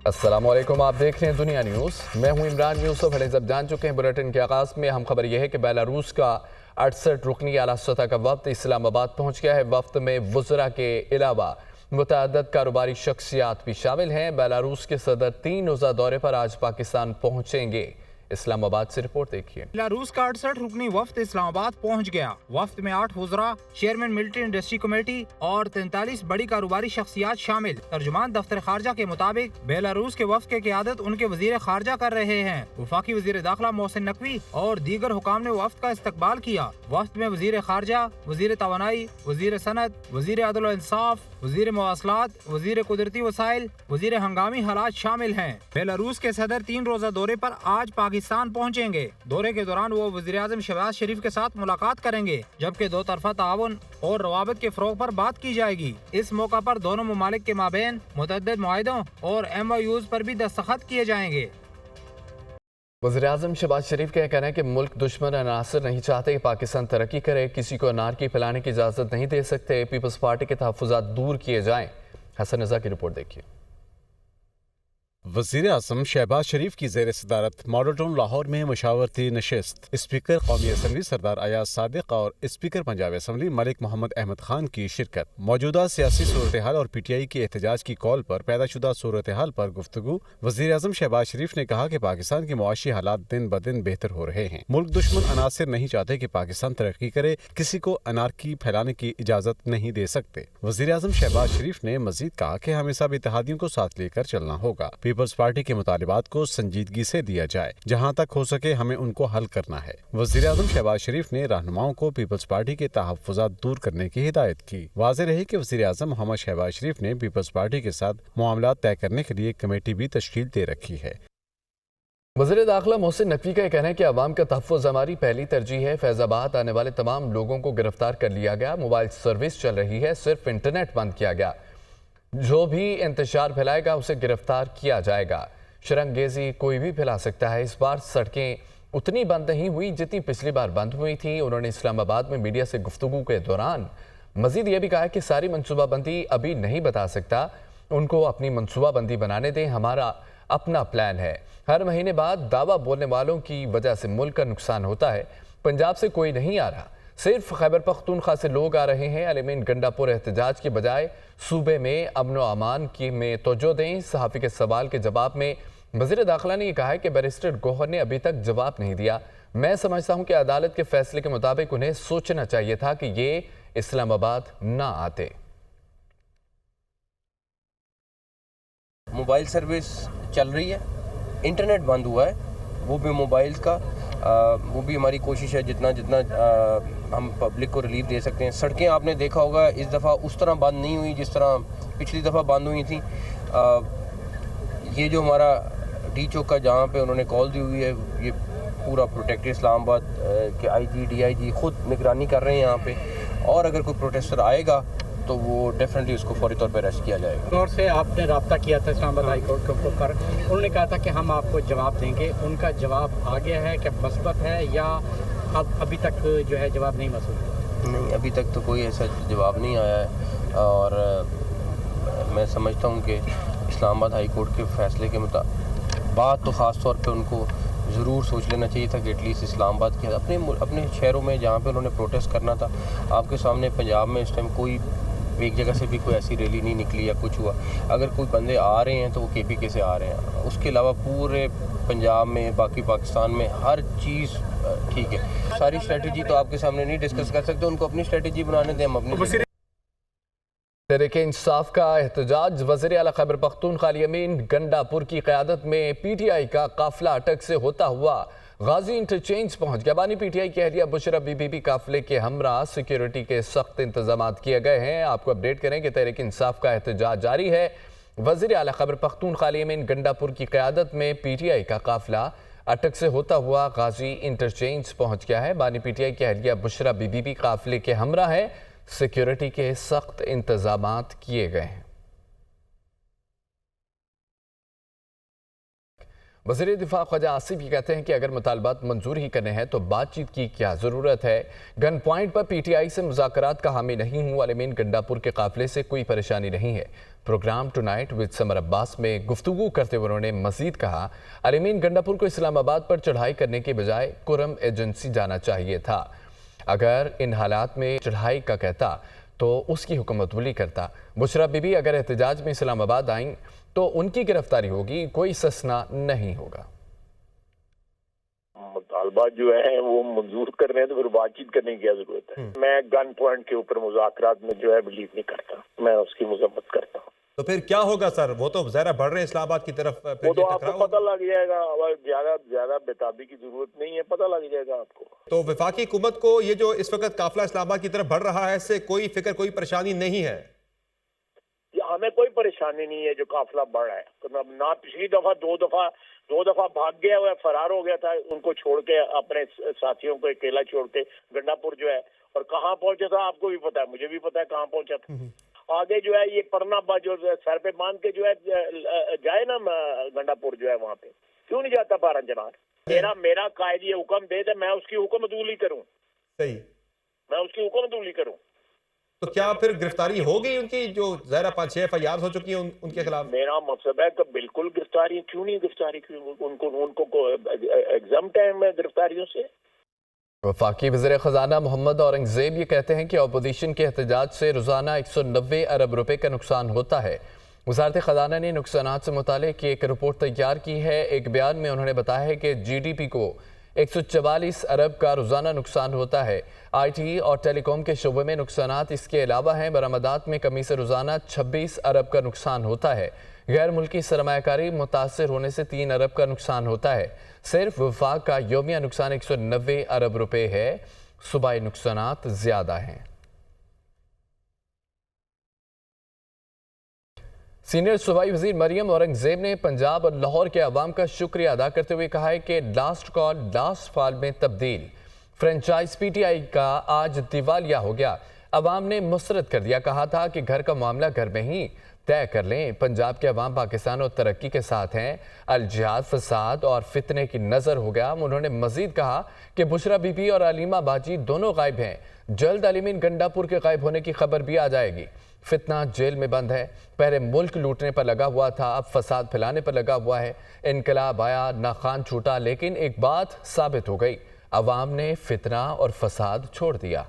السلام علیکم، آپ دیکھ رہے ہیں دنیا نیوز۔ میں ہوں عمران یوسف۔ اب جان چکے ہیں بلیٹن کے آغاز میں اہم خبر یہ ہے کہ بیلاروس کا 68 رکنی اعلیٰ سطح کا وفد اسلام آباد پہنچ گیا ہے۔ وفد میں وزراء کے علاوہ متعدد کاروباری شخصیات بھی شامل ہیں۔ بیلاروس کے صدر 3 روزہ دورے پر آج پاکستان پہنچیں گے۔ اسلام آباد سے رپورٹ دیکھیے۔ بیلاروس کا 68 رکنی وفد اسلام آباد پہنچ گیا۔ وفد میں 8 وزراء، چیئرمین ملٹری انڈسٹری کمیٹی اور 43 بڑی کاروباری شخصیات شامل۔ ترجمان دفتر خارجہ کے مطابق بیلاروس کے وفد کی قیادت ان کے وزیر خارجہ کر رہے ہیں۔ وفاقی وزیر داخلہ محسن نقوی اور دیگر حکام نے وفد کا استقبال کیا۔ وفد میں وزیر خارجہ، وزیر توانائی، وزیر صنعت، وزیر عدل و انصاف، وزیر مواصلات، وزیر قدرتی وسائل، وزیر ہنگامی حالات شامل ہیں۔ بیلاروس کے صدر 3 روزہ دورے پر آج پاکستان پہنچیں گے۔ دورے کے دوران وہ وزیر اعظم شہباز شریف کے ساتھ ملاقات کریں گے، جبکہ 2 طرفہ تعاون اور روابط کے فروغ پر بات کی جائے گی۔ اس موقع پر دونوں ممالک کے مابین متعدد معاہدوں اور MOUs پر بھی دستخط کیے جائیں گے۔ وزیر اعظم شہباز شریف کا کہنا ہے کہ ملک دشمن عناصر نہیں چاہتے کہ پاکستان ترقی کرے، کسی کو انارکی پھیلانے کی اجازت نہیں دے سکتے، پیپلز پارٹی کے تحفظات دور کیے جائیں۔ حسن رضا کی رپورٹ دیکھیے۔ وزیر اعظم شہباز شریف کی زیر صدارت ماڈل ٹاؤن لاہور میں مشاورتی نشست اسپیکر قومی اسمبلی سردار ایاز صادق اور اسپیکر پنجاب اسمبلی ملک محمد احمد خان کی شرکت۔ موجودہ سیاسی صورتحال اور PTI کی احتجاج کی کال پر پیدا شدہ صورتحال پر گفتگو۔ وزیر اعظم شہباز شریف نے کہا کہ پاکستان کے معاشی حالات دن بدن بہتر ہو رہے ہیں۔ ملک دشمن عناصر نہیں چاہتے کہ پاکستان ترقی کرے، کسی کو انارکی پھیلانے کی اجازت نہیں دے سکتے۔ وزیر اعظم شہباز شریف نے مزید کہا کہ ہمیں سب اتحادیوں کو ساتھ لے کر چلنا ہوگا۔ پیپلز پارٹی کے مطالبات کو سنجیدگی سے دیا جائے، جہاں تک ہو سکے ہمیں ان کو حل کرنا ہے۔ وزیر اعظم شہباز شریف نے رہنماؤں کو پیپلز پارٹی کے تحفظات دور کرنے کی ہدایت کی۔ واضح رہے کہ وزیر اعظم محمد شہباز شریف نے پیپلز پارٹی کے ساتھ معاملات طے کرنے کے لیے کمیٹی بھی تشکیل دے رکھی ہے۔ وزیر داخلہ محسن نقوی کا کہنا ہے کہ عوام کا تحفظ ہماری پہلی ترجیح ہے۔ فیض آباد آنے والے تمام لوگوں کو گرفتار کر لیا گیا، موبائل سروس چل رہی ہے، صرف انٹرنیٹ بند کیا گیا۔ جو بھی انتشار پھیلائے گا اسے گرفتار کیا جائے گا۔ شرنگیزی کوئی بھی پھیلا سکتا ہے۔ اس بار سڑکیں اتنی بند نہیں ہوئی جتنی پچھلی بار بند ہوئی تھی۔ انہوں نے اسلام آباد میں میڈیا سے گفتگو کے دوران مزید یہ بھی کہا کہ ساری منصوبہ بندی ابھی نہیں بتا سکتا، ان کو اپنی منصوبہ بندی بنانے دیں، ہمارا اپنا پلان ہے۔ ہر مہینے بعد دعویٰ بولنے والوں کی وجہ سے ملک کا نقصان ہوتا ہے۔ پنجاب سے کوئی نہیں آ رہا، صرف خیبر پختونخوا سے لوگ آ رہے ہیں۔ علمین گنڈا پور احتجاج کے بجائے صوبے میں امن و امان میں توجہ دیں۔ صحافی کے سوال کے جواب میں وزیر داخلہ نے یہ کہا ہے کہ بیرسٹر گوہر نے ابھی تک جواب نہیں دیا۔ میں سمجھتا ہوں کہ عدالت کے فیصلے کے مطابق انہیں سوچنا چاہیے تھا کہ یہ اسلام آباد نہ آتے۔ موبائل سروس چل رہی ہے، انٹرنیٹ بند ہوا ہے، وہ بھی موبائل کا، وہ بھی ہماری کوشش ہے جتنا ہم پبلک کو ریلیف دے سکتے ہیں۔ سڑکیں آپ نے دیکھا ہوگا اس دفعہ اس طرح بند نہیں ہوئی جس طرح پچھلی دفعہ بند ہوئی تھیں۔ یہ جو ہمارا ڈی چوک جہاں پہ انہوں نے کال دی ہوئی ہے، یہ پورا پروٹیکٹ اسلام آباد کے IG DIG خود نگرانی کر رہے ہیں یہاں پہ، اور اگر کوئی پروٹیسٹر آئے گا تو وہ ڈیفینیٹلی اس کو فوری طور پہ اریسٹ کیا جائے گا۔ اور سے آپ نے رابطہ کیا تھا اسلام آباد ہائی کورٹ کے اوپر، انہوں نے کہا تھا کہ ہم آپ کو جواب دیں گے، ان کا جواب آ گیا ہے کہ مثبت ہے یا ابھی تک جو ہے جواب نہیں موصول؟ نہیں، ابھی تک تو کوئی ایسا جواب نہیں آیا ہے، اور میں سمجھتا ہوں کہ اسلام آباد ہائی کورٹ کے فیصلے کے مطابق بات تو خاص طور پہ ان کو ضرور سوچ لینا چاہیے تھا کہ ایٹ لیسٹ اسلام آباد کے اپنے شہروں میں جہاں پہ انہوں نے پروٹیسٹ کرنا تھا، آپ کے سامنے پنجاب میں اس ٹائم کوئی ایک جگہ سے بھی کوئی ایسی ریلی نہیں نکلی یا کچھ ہوا۔ اگر کوئی بندے آ رہے ہیں تو وہ KPK سے آ رہے ہیں، اس کے علاوہ پورے پنجاب میں، باقی پاکستان میں ہر چیز ٹھیک ہے۔ ساری اسٹریٹجی تو آپ کے سامنے نہیں ڈسکس کر سکتے، ان کو اپنی اسٹریٹجی بنانے دیں، ہم اپنی۔ تحریک انصاف کا احتجاج۔ وزیر اعلیٰ خیبر پختونخوا علمین گنڈا پور کی قیادت میں PTI کا قافلہ اٹک سے ہوتا ہوا غازی انٹرچینج پہنچ گیا۔ بانی PTI کی اہلیہ بشرا بی بی قافلے کے ہمراہ سیکیورٹی کے سخت انتظامات کیے گئے ہیں۔ آپ کو اپڈیٹ کریں کہ تحریک انصاف کا احتجاج جاری ہے۔ وزیر اعلیٰ خیبر پختونخوا علمین گنڈا پور کی قیادت میں PTI کا قافلہ اٹک سے ہوتا ہوا غازی انٹرچینج پہنچ گیا ہے۔ بانی PTI کی اہلیہ بشرا بی بی قافلے کے ہمراہ ہے، سیکیورٹی کے سخت انتظامات کیے گئے ہیں۔ वज़ीर दिफा ख्वाजा आसिफ ये कहते हैं कि अगर मुतालबात मंजूर ही करने हैं तो बातचीत की क्या ज़रूरत है। गन पॉइंट पर पीटीआई से मुज़ाकरात का हामी नहीं हूँ। अलीमीन गंडापुर के काफ़िले से कोई परेशानी नहीं है। Programme tonight with Samar Abbas में गुफ्तगू करते हुए उन्होंने मज़ीद कहा, अलीमीन गंडापुर को इस्लामाबाद पर चढ़ाई करने के बजाय कुरम एजेंसी जाना चाहिए था। अगर इन हालात में चढ़ाई का कहता तो उसकी हुकूमतुली करता। बुशरा बीबी अगर एहतजाज में इस्लामाबाद आईं तो उनकी गिरफ्तारी होगी, कोई ससना नहीं होगा। मुतालबा जो है वो मंजूर कर रहे हैं तो फिर बातचीत करने की क्या जरूरत है। मैं गन पॉइंट के ऊपर मुज़ाकरात में जो है बिलीव नहीं करता, मैं उसकी मजम्मत करता हूँ। तो फिर क्या होगा सर? वो तो ज़रा बढ़ रहे हैं इस्लामाबाद की तरफ, फिर वो तो ये आपको टकराव पता लग जाएगा। ज्यादा बेताबी की जरूरत नहीं है, पता लग जाएगा आपको। तो वफाकी हुकूमत को ये जो इस वक्त काफिला इस्लामाबाद की तरफ बढ़ रहा है, इससे कोई फिक्र, कोई परेशानी नहीं है? हमें कोई परेशानी नहीं है जो काफिला बढ़ रहा है। तो ना पिछली दफा दो दफा भाग गया हुआ, फरार हो गया था, उनको छोड़ के, अपने साथियों को अकेला छोड़ के गंडापुर जो है, और कहाँ पहुंचा था आपको भी पता है, मुझे भी पता है कहाँ पहुंचा था। आगे जो है ये परनाबा जो सर पे बांध के जो है जाए ना गंडापुर जो है, वहाँ पे क्यों नहीं जाता पारन जनाब? मेरा कायद ये हुक्म दे दे, मैं उसकी हुक्मतूली करूँ। सही, मैं उसकी हुक्मतूली करूँ। तो क्या फिर गिरफ्तारी हो गई उनकी, जो ज़रा 5-6 एफआईआर हो चुकी है उनके खिलाफ? मेरा मतलब है कि बिल्कुल गिरफ्तारी क्यों नहीं, गिरफ्तारी क्यों, उनको एग्जाम्प्ट है गिरफ्तारियों से। वफाकी वज़ीर ख़ज़ाना मोहम्मद औरंगज़ेब ये कहते हैं कि अपोजिशन के एहतजाज से रोज़ाना 190 अरब रुपए का नुकसान होता है। वज़ारत ख़ज़ाना ने नुकसानात से मुतालिक एक रिपोर्ट तैयार की है। एक बयान में उन्होंने बताया है कि GDP को 144 अरब का रोज़ाना नुकसान होता है। IT और टेलीकॉम के शोबे में नुकसानात इसके अलावा हैं। बरामदात में कमी से रोज़ाना 26 अरब का नुकसान होता है। गैर मुल्की सरमायाकारी मुतासर होने से 3 अरब का नुकसान होता है। सिर्फ वफाक का यौमिया नुकसान 190 अरब रुपए है। सूबाई नुकसानात ज़्यादा हैं। सीनियर सूबाई वज़ीर मरियम औरंगज़ेब ने पंजाब और लाहौर के अवाम का शुक्रिया अदा करते हुए कहा है कि लास्ट कॉल लास्ट फाल में तब्दील। फ्रेंचाइज PTI का आज दिवालिया हो गया। अवाम ने मुस्तरद कर दिया। कहा था कि घर का मामला घर में ही तय कर लें। पंजाब के अवाम पाकिस्तान और तरक्की के साथ हैं। अल-जिहाद, फसाद और फितने की नज़र हो गया। उन्होंने मजीद कहा कि बुशरा बीबी और अलीमा बाजी दोनों गायब हैं। जल्द अलीमीन गंडापुर के गायब होने की खबर भी आ जाएगी। फितना जेल में बंद है। पहले मुल्क लूटने पर लगा हुआ था, अब फसाद फैलाने पर लगा हुआ है। इनकलाब आया, नाखान छूटा, लेकिन एक बात साबित हो गई, अवाम ने फितना और फसाद छोड़ दिया।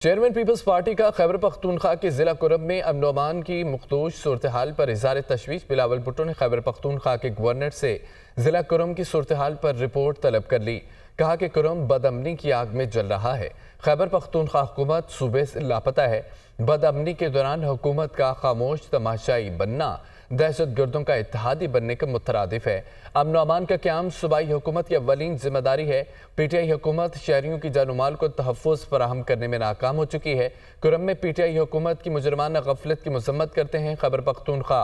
चेयरमैन पीपल्स पार्टी का खैबर पख्तूनख्वा के ज़िला कुरम में अमन व अमान की मखदूश सूरत हाल पर इज़हार तशवीश। बिलावल भुट्टो ने खैबर पख्तूनख्वा के गवर्नर से ज़िला कुरम की सूरत हाल पर रिपोर्ट तलब कर ली। कहा कि कुरम बदअमनी की आग में जल रहा है। खैबर पख्तूनख्वा हुकूमत सूबे से लापता है। बदअमनी के दौरान हुकूमत का खामोश तमाशाई बनना दहशत गर्दों का इत्तेहादी बनने के मुतरादिफ है। अमन व अमान का क़याम सूबाई हुकूमत की अव्वलीन जिम्मेदारी है। PTI हुकूमत शहरियों की जान-माल को तहफ़्फ़ुज़ फराहम करने में नाकाम हो चुकी है। कुरम में PTI हुकूमत की मुजरमाना गफलत की मज़म्मत करते हैं। खैबर पख्तूनख्वा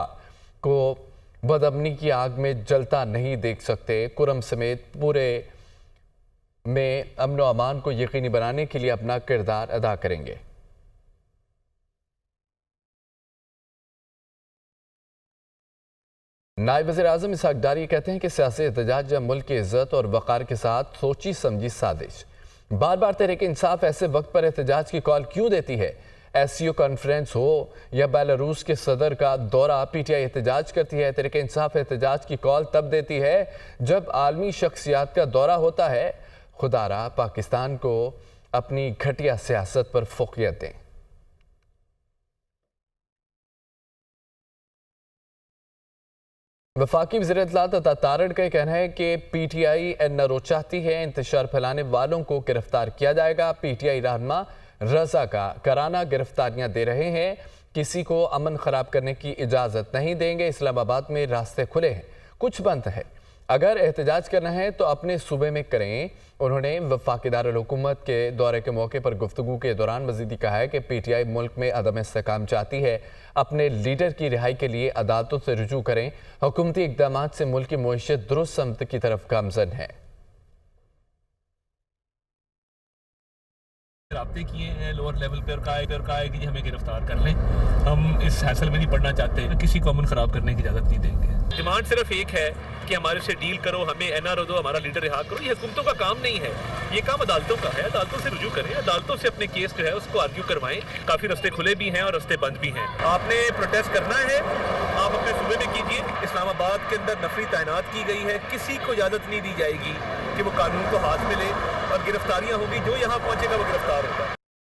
को बदअमनी की आग में जलता नहीं देख सकते। कुरम समेत पूरे में अमन व अमान को यकीनी बनाने के लिए अपना किरदार अदा करेंगे। नायब वज़ीर आज़म इसहाक़ डारी कहते हैं कि सियासी एहतजाज या मुल्क की इज़्ज़त और वक़ार के साथ सोची समझी साजिश। बार बार तहरीक इंसाफ ऐसे वक्त पर एहतजाज की कॉल क्यों देती है? SCO कॉन्फ्रेंस हो या बेलारूस के सदर का दौरा, PTI एहतजाज करती है। तहरीक इंसाफ एहतजाज की कॉल तब देती है जब आलमी शख्सियात का दौरा होता है। खुदारा पाकिस्तान को अपनी घटिया सियासत पर फ़ोक़ियत दें। वफाकी वज़ीर इत्तलात अता तारड़ का कहना है कि PTI NRO चाहती है इंतशार फैलाने वालों को गिरफ्तार किया जाएगा। PTI रहनुमा रजा का कराना गिरफ्तारियां दे रहे हैं। किसी को अमन ख़राब करने की इजाज़त नहीं देंगे। इस्लामाबाद में रास्ते खुले हैं, कुछ बंद है। अगर एहतजाज करना है तो अपने सूबे में करें। उन्होंने वफाकी दारुल हुकूमत के दौरे के मौके पर गुफ्तगू के दौरान मज़ीद कहा है कि PTI मुल्क में अदम इस्तेहकाम चाहती है। अपने लीडर की रिहाई के लिए अदालतों से रुजू करें। हुकूमती इक़दामात से मुल्क की मईशत दुरुस्त समत की तरफ गामज़न है। राब्ते किए हैं लोअर लेवल पे और कहा है कि हमें गिरफ्तार कर लें। हम इस हैसल में नहीं पड़ना चाहते, किसी को अमन खराब करने की इजाज़त नहीं देंगे। डिमांड सिर्फ एक है कि हमारे से डील करो, हमें एनआरओ दो, हमारा लीडर रिहा करो। ये हुकूमतों का काम नहीं है, ये काम अदालतों का है। अदालतों से रुजू करें, अदालतों से अपने केस जो है उसको आर्ग्यू करवाएं। काफ़ी रस्ते खुले भी हैं और रस्ते बंद भी हैं। आपने प्रोटेस्ट करना है, आप अपने सूबे में कीजिए। इस्लामाबाद के अंदर नफरी तैनात की गई है, किसी को इजाज़त नहीं दी जाएगी कि वो कानून को हाथ में ले, और गिरफ्तारियाँ होगी, जो यहाँ पहुँचेगा वो गिरफ्तार होगा।